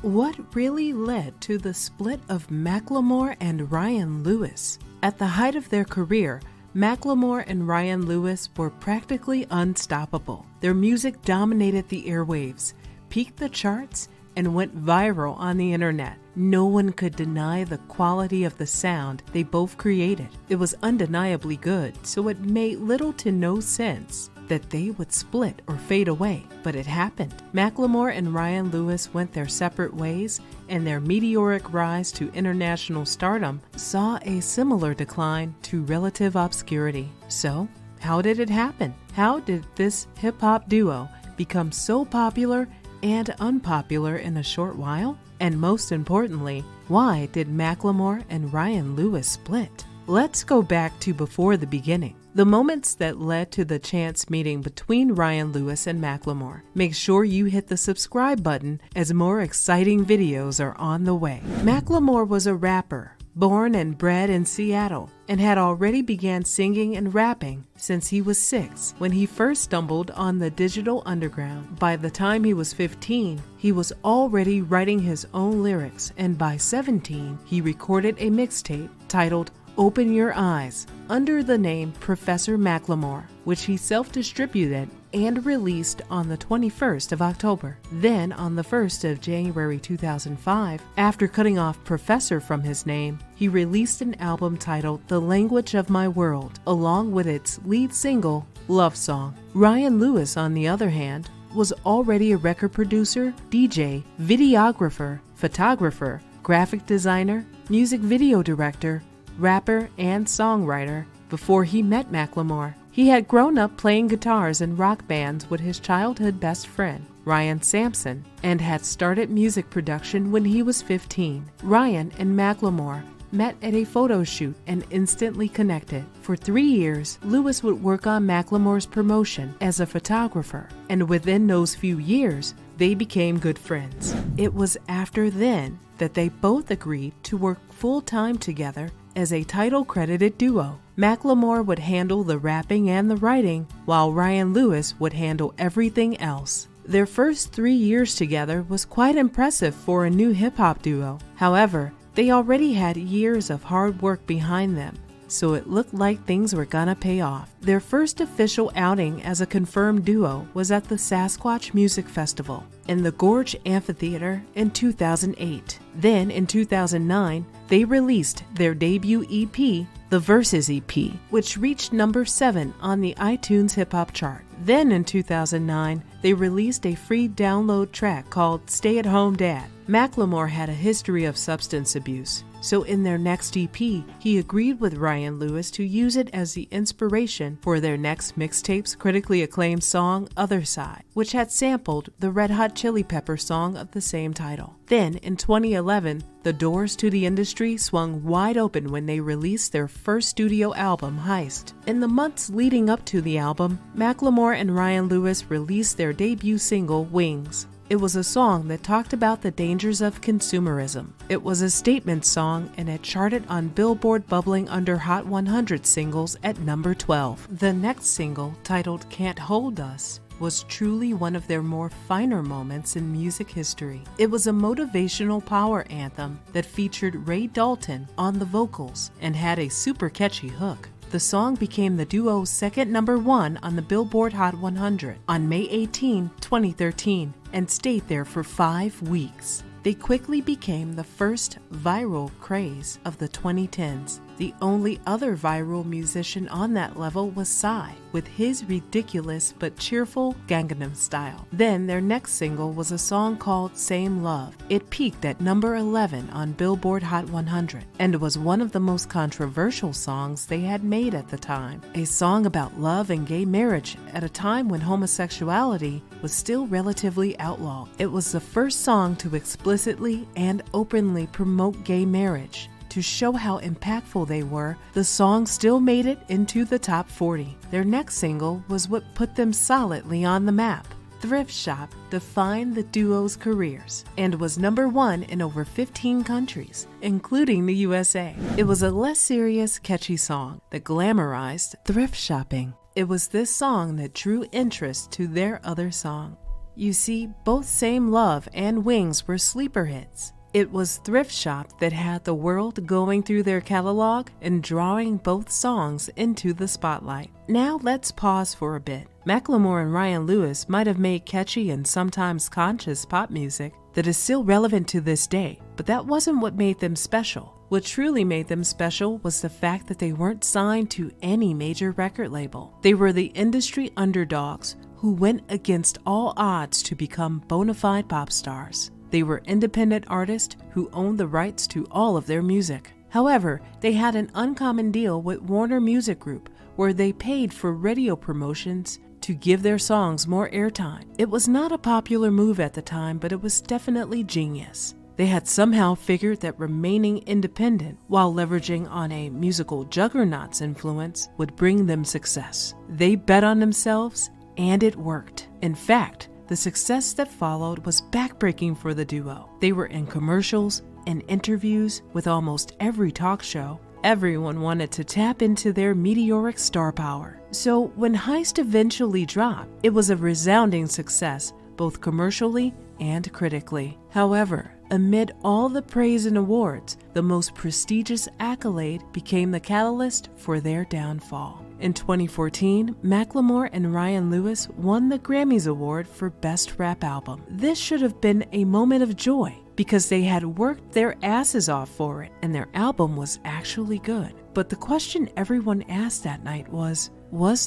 What really led to the split of Macklemore and Ryan Lewis? At the height of their career, Macklemore and Ryan Lewis were practically unstoppable. Their music dominated the airwaves, peaked the charts, and went viral on the internet. No one could deny the quality of the sound they both created. It was undeniably good, so it made little to no sense that they would split or fade away, but it happened. Macklemore and Ryan Lewis went their separate ways, and their meteoric rise to international stardom saw a similar decline to relative obscurity. So, how did it happen? How did this hip-hop duo become so popular and unpopular in a short while? And most importantly, why did Macklemore and Ryan Lewis split? Let's go back to before the beginning, the moments that led to the chance meeting between Ryan Lewis and Macklemore. Make sure you hit the subscribe button as more exciting videos are on the way. Macklemore was a rapper, born and bred in Seattle, and had already began singing and rapping since he was 6 when he first stumbled on the digital underground. By the time he was 15, he was already writing his own lyrics, and by 17, he recorded a mixtape titled Open Your Eyes under the name Professor Macklemore, which he self-distributed and released on the 21st of October. Then on the 1st of January 2005, after cutting off Professor from his name, he released an album titled The Language of My World, along with its lead single, Love Song. Ryan Lewis, on the other hand, was already a record producer, DJ, videographer, photographer, graphic designer, music video director, rapper, and songwriter before he met Macklemore. He had grown up playing guitars in rock bands with his childhood best friend, Ryan Sampson, and had started music production when he was 15. Ryan and Macklemore met at a photo shoot and instantly connected. For 3 years, Lewis would work on Macklemore's promotion as a photographer, and within those few years, they became good friends. It was after then that they both agreed to work full-time together as a title-credited duo. Macklemore would handle the rapping and the writing, while Ryan Lewis would handle everything else. Their first 3 years together was quite impressive for a new hip-hop duo. However, they already had years of hard work behind them, so it looked like things were gonna pay off. Their first official outing as a confirmed duo was at the Sasquatch Music Festival in the Gorge Amphitheater in 2008. Then, in 2009, they released their debut EP, the Versus EP, which reached number 7 on the iTunes hip-hop chart. Then in 2009, they released a free download track called Stay at Home Dad. Macklemore had a history of substance abuse, so in their next EP, he agreed with Ryan Lewis to use it as the inspiration for their next mixtape's critically acclaimed song, Other Side, which had sampled the Red Hot Chili Peppers song of the same title. Then, in 2011, the doors to the industry swung wide open when they released their first studio album, Heist. In the months leading up to the album, Macklemore and Ryan Lewis released their debut single, Wings. It was a song that talked about the dangers of consumerism. It was a statement song, and it charted on Billboard, bubbling under Hot 100 singles at number 12. The next single, titled Can't Hold Us, was truly one of their more finer moments in music history. It was a motivational power anthem that featured Ray Dalton on the vocals and had a super catchy hook. The song became the duo's second number 1 on the Billboard Hot 100 on May 18, 2013, and stayed there for 5 weeks. They quickly became the first viral craze of the 2010s. The only other viral musician on that level was Psy, with his ridiculous but cheerful Gangnam Style. Then their next single was a song called Same Love. It peaked at number 11 on Billboard Hot 100 and was one of the most controversial songs they had made at the time. A song about love and gay marriage at a time when homosexuality was still relatively outlawed. It was the first song to explicitly and openly promote gay marriage. To show how impactful they were, the song still made it into the top 40. Their next single was what put them solidly on the map. Thrift Shop defined the duo's careers and was number 1 in over 15 countries, including the USA. It was a less serious, catchy song that glamorized thrift shopping. It was this song that drew interest to their other song. You see, both Same Love and Wings were sleeper hits. It was thrift shop that had the world going through their catalog and drawing both songs into the spotlight. Now let's pause for a bit. Macklemore and Ryan Lewis might have made catchy and sometimes conscious pop music that is still relevant to this day, but that wasn't what made them special. What truly made them special was the fact that they weren't signed to any major record label. They were the industry underdogs who went against all odds to become bona fide pop stars. They were independent artists who owned the rights to all of their music. However, they had an uncommon deal with Warner Music Group, where they paid for radio promotions to give their songs more airtime. It was not a popular move at the time, but it was definitely genius. They had somehow figured that remaining independent while leveraging on a musical juggernaut's influence would bring them success. They bet on themselves, and it worked. In fact, the success that followed was backbreaking for the duo. They were in commercials and interviews with almost every talk show. Everyone wanted to tap into their meteoric star power. So when Heist eventually dropped, it was a resounding success, both commercially and critically. However, amid all the praise and awards, the most prestigious accolade became the catalyst for their downfall. In 2014, Macklemore and Ryan Lewis won the Grammys Award for Best Rap Album. This should have been a moment of joy because they had worked their asses off for it and their album was actually good. But the question everyone asked that night was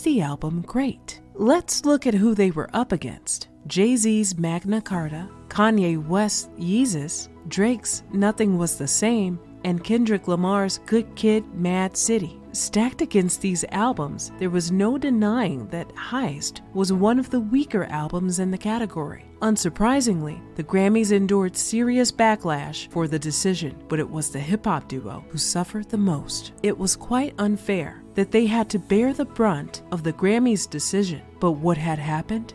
the album great? Let's look at who they were up against. Jay-Z's Magna Carta, Kanye West's Yeezus, Drake's Nothing Was the Same, and Kendrick Lamar's Good Kid, Mad City. Stacked against these albums, there was no denying that Heist was one of the weaker albums in the category. Unsurprisingly, the Grammys endured serious backlash for the decision, but it was the hip-hop duo who suffered the most. It was quite unfair that they had to bear the brunt of the Grammys' decision, but what had happened,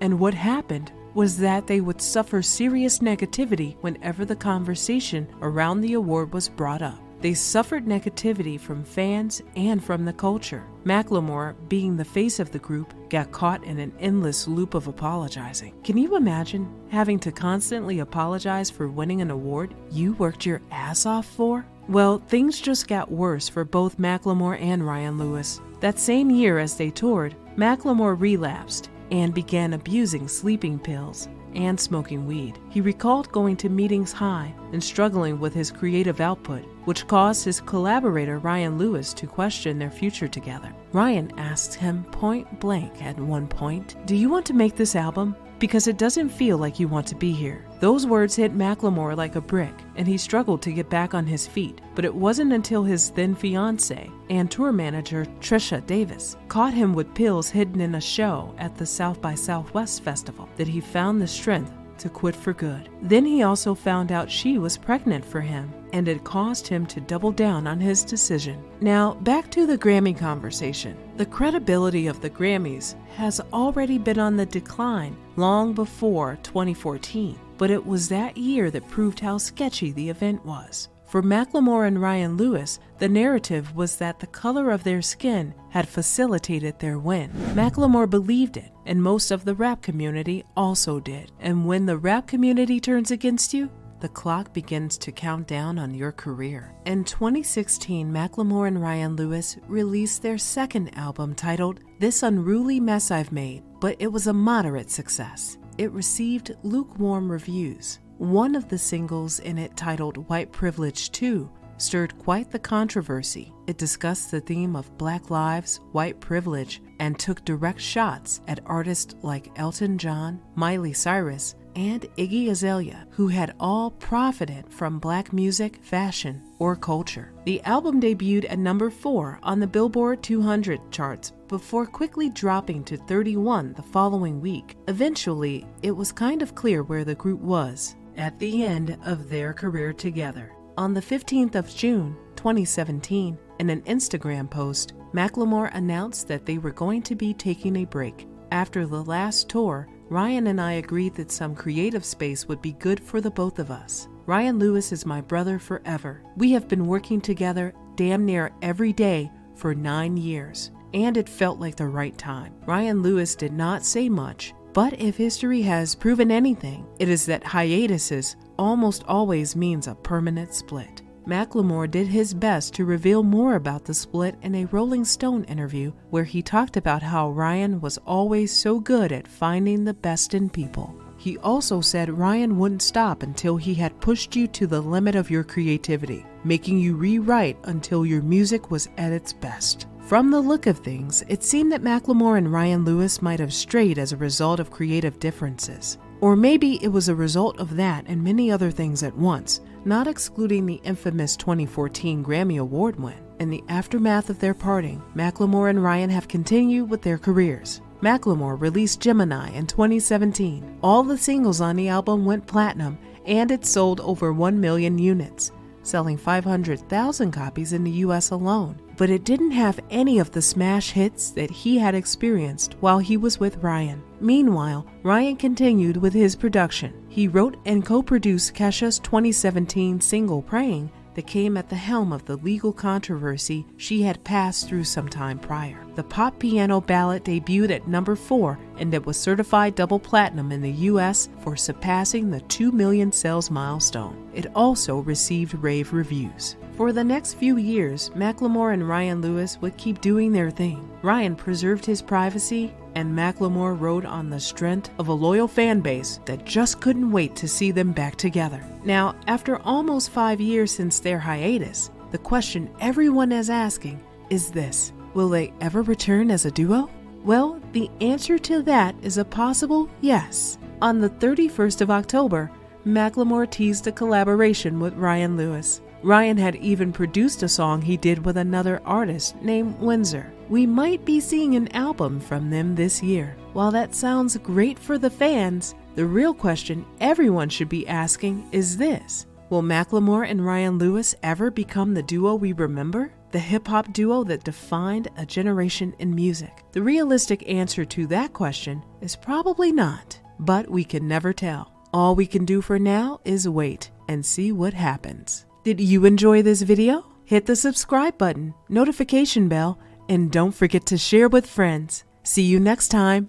and what happened was that they would suffer serious negativity whenever the conversation around the award was brought up. They suffered negativity from fans and from the culture. Macklemore, being the face of the group, got caught in an endless loop of apologizing. Can you imagine having to constantly apologize for winning an award you worked your ass off for? Well, things just got worse for both Macklemore and Ryan Lewis. That same year as they toured, Macklemore relapsed and began abusing sleeping pills and smoking weed. He recalled going to meetings high and struggling with his creative output, which caused his collaborator Ryan Lewis to question their future together. Ryan asked him point blank at one point, "Do you want to make this album? Because it doesn't feel like you want to be here." Those words hit Macklemore like a brick, and he struggled to get back on his feet. But it wasn't until his then fiancée and tour manager Trisha Davis caught him with pills hidden in a show at the South by Southwest festival that he found the strength to quit for good. Then he also found out she was pregnant for him, and it caused him to double down on his decision. Now, back to the Grammy conversation. The credibility of the Grammys has already been on the decline long before 2014, but it was that year that proved how sketchy the event was. For Macklemore and Ryan Lewis, the narrative was that the color of their skin had facilitated their win. Macklemore believed it, and most of the rap community also did. And when the rap community turns against you, the clock begins to count down on your career. In 2016, Macklemore and Ryan Lewis released their second album titled This Unruly Mess I've Made, but it was a moderate success. It received lukewarm reviews. One of the singles in it, titled White Privilege 2, stirred quite the controversy. It discussed the theme of Black lives, white privilege, and took direct shots at artists like Elton John, Miley Cyrus, and Iggy Azalea, who had all profited from Black music, fashion, or culture. The album debuted at number 4 on the Billboard 200 charts before quickly dropping to 31 the following week. Eventually, it was kind of clear where the group was at the end of their career together. On the 15th of June, 2017, in an Instagram post, Macklemore announced that they were going to be taking a break. After the last tour, Ryan and I agreed that some creative space would be good for the both of us. Ryan Lewis is my brother forever. We have been working together damn near every day for 9 years, and it felt like the right time. Ryan Lewis did not say much, But if history has proven anything, it is that hiatuses almost always means a permanent split. Macklemore did his best to reveal more about the split in a Rolling Stone interview where he talked about how Ryan was always so good at finding the best in people. He also said Ryan wouldn't stop until he had pushed you to the limit of your creativity, making you rewrite until your music was at its best. From the look of things, it seemed that Macklemore and Ryan Lewis might have strayed as a result of creative differences. Or maybe it was a result of that and many other things at once, not excluding the infamous 2014 Grammy Award win. In the aftermath of their parting, Macklemore and Ryan have continued with their careers. Macklemore released Gemini in 2017. All the singles on the album went platinum, and it sold over 1 million units, selling 500,000 copies in the US alone. But it didn't have any of the smash hits that he had experienced while he was with Ryan. Meanwhile, Ryan continued with his production. He wrote and co-produced Kesha's 2017 single Praying that came at the helm of the legal controversy she had passed through some time prior. The pop piano ballad debuted at number 4 and it was certified double platinum in the US for surpassing the 2 million sales milestone. It also received rave reviews. For the next few years, Macklemore and Ryan Lewis would keep doing their thing. Ryan preserved his privacy, and Macklemore rode on the strength of a loyal fan base that just couldn't wait to see them back together. Now, after almost 5 years since their hiatus, the question everyone is asking is this: will they ever return as a duo? Well, the answer to that is a possible yes. On the 31st of October, Macklemore teased a collaboration with Ryan Lewis. Ryan had even produced a song he did with another artist named Windsor. We might be seeing an album from them this year. While that sounds great for the fans, the real question everyone should be asking is this: will Macklemore and Ryan Lewis ever become the duo we remember? The hip-hop duo that defined a generation in music? The realistic answer to that question is probably not, but we can never tell. All we can do for now is wait and see what happens. Did you enjoy this video? Hit the subscribe button, notification bell, and don't forget to share with friends. See you next time.